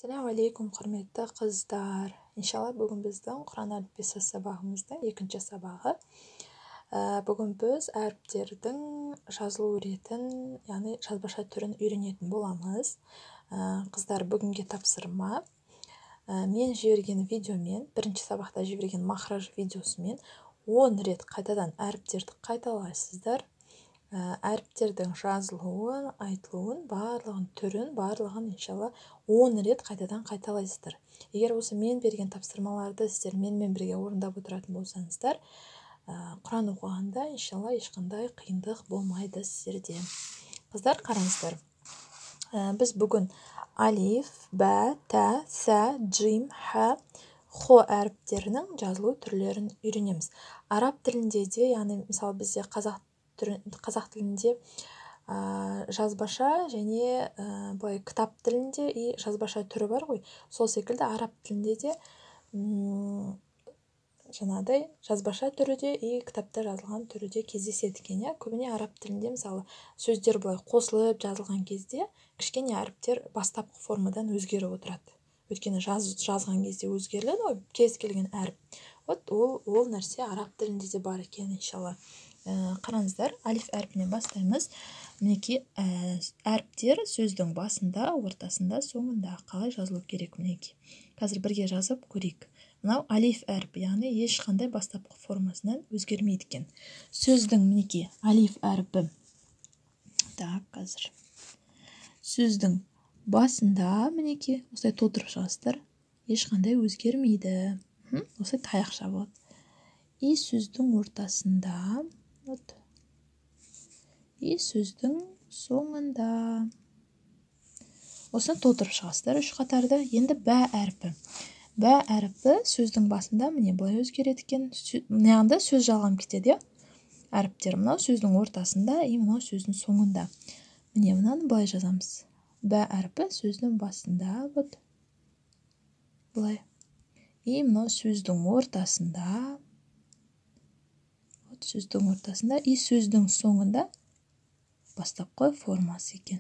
Assalamu алейкум, құрметті қыздар. Иншалла, бүгін біздің Құран әліппесі сабағымыздың екінші сабағы. Бүгін біз әріптердің жазылу ретін, яғни жазбаша түрін үйренетін боламыз. Қыздар, бүгінге тапсырма. Мен жіберген видеомен, бірінші сабақта жіберген махраж видеосымен 10 рет қайтадан әріптерді қайталайсыздар. Әріптердің жазылуын, айтылуын, барлығын түрін, барлығын иншалла 10 рет қайтадан қайталайсыздар. Егер осы мен берген тапсырмаларды сіздер менімен бірге орындап отыратын болсаңыздар, Құран оқығанда иншалла ешқандай қиындық болмайды сіздерде. Қыздар, қараңыздар. Біз бүгін алиф, бә, тә, сә, джим, ха, хо әріптерінің жазылу түрлерін үйренеміз. Араб тілінде де, яғни мысалы бізде қазақ тілінде жазбаша және былай кітап тілінде и жазбаша түрі бар ғой. Сол секілді араб тілінде де жаңағыдай жазбаша түрі де и кітапта жазылған түрі де кездеседі екен. Көбіне араб тілінде мысалы сөздер былай қосылып жазылған кезде кішкене әріптер бастапқы формадан өзгеріп отырады. Өйткені жазған кезде өзгеріледі ғой, кез келген әріп. Ол нәрсе араб тілінде де бар екен иншалла. Қараңыздар, алиф әрпінен бастаймыз. Мінекей әріптер сөздің басында, ортасында, соңында қалай жазылу керек мінекей. Қазір бірге жазып көрейік. Мынау алиф әрпі, яғни ешқандай бастапқы формасынан өзгермейді екен. Сөздің мінекей алиф әрпі. Так, қазір. Сөздің басында мінекей осылай толтырып шығасыздар. Ешқандай өзгермейді. Осылай таяқша болады. И сөздің ортасында, и сөздің соңында. Осыны толтырып шығасыздар үш қатарды. Енді бә әрпі. Бә әрпі сөздің басында міне былай өзгереді екен. Мынағында сөз жалғам кетеді, әріптер. Мынау сөздің ортасында, и мынау сөздің соңында. Міне мынаны былай жазамыз. Бә әрпі сөздің басында, былай. И мынау сөздің ортасында, и сөздің соңында бастапқы формасы екен.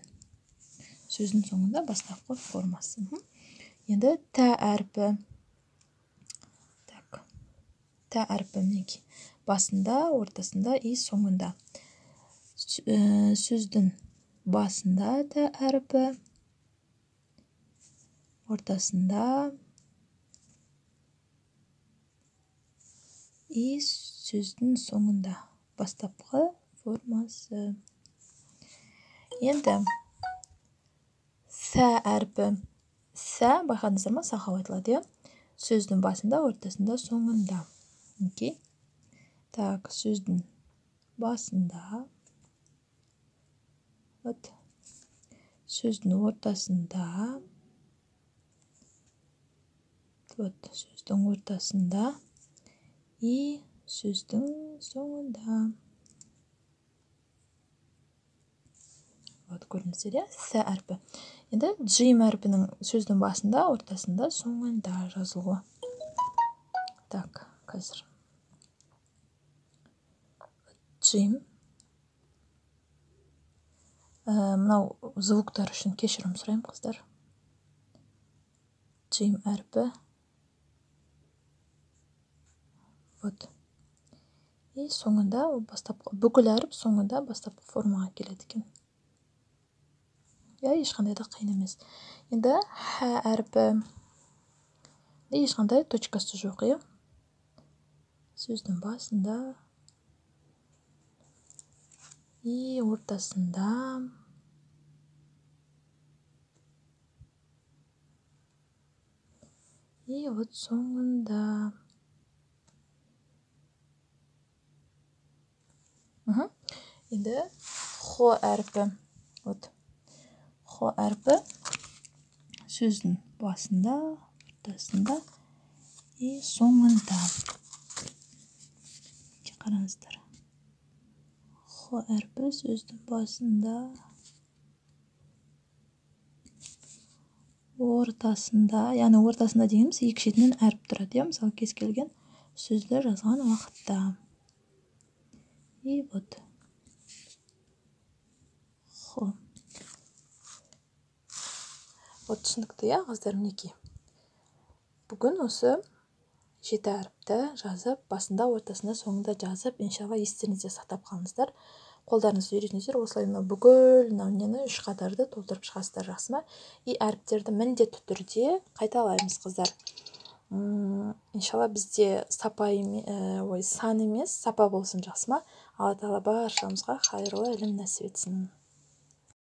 Сөздің соңында бастапқы формасы. Енді тә әрпі. Так. Тә әрпі мінекей. Басында, ортасында и соңында. Сөздің басында тә әрпі. Ортасында и сөздің соңында бастапқы формасы. Енді сә әрпі. Сә, байқадыңыздар ма, сақау айтылады, сөздің басында, ортасында, соңында. Окей. Так, сөздің басында. Сөздің ортасында. Сөздің ортасында. И сөздің соңында. Көрдіңіздер, сә әрпі. Енді джим әрпінің сөздің басында, ортасында, соңында жазылуы. Так, қазір. Джим. Мынау звуктар үшін кешірім сұрайым, қыздар. Джим әрпі. И соңында бүкіл әріп соңында бастапқы формаға келеді екен. Ешқандай да қиын емес. Енді ха әрпі. Ешқандай точкасы жоқ, сөздің басында и ортасында. И соңында. Енді хо әрпі. Хо әрпі сөздің басында, ортасында и соңында. Қараңыздар. Хо әрпі сөздің басында, ортасында, яғни ортасында дегеніміз екі шетінен әріп тұрады, мысалы кез келген сөзді жазған уақытта. И хо. Вот түсінікті, иә қыздар, мінекей. Бүгін осы 7 әріпті жазып, басында, ортасында, соңында жазып, иншалла естеріңізде сақтап қалыңыздар. Қолдарыңызды үйретіңіздер, осылай бүкіл нені 3 қатарды толтырып шығасыздар, жақсы ма? И әріптерді міндетті түрде қайталаймыз, қыздар. Иншалла бізде сан емес, сапа болсын, жақсы ма? Алла тағала баршамызға қайырлы ілім нәсіп етсін.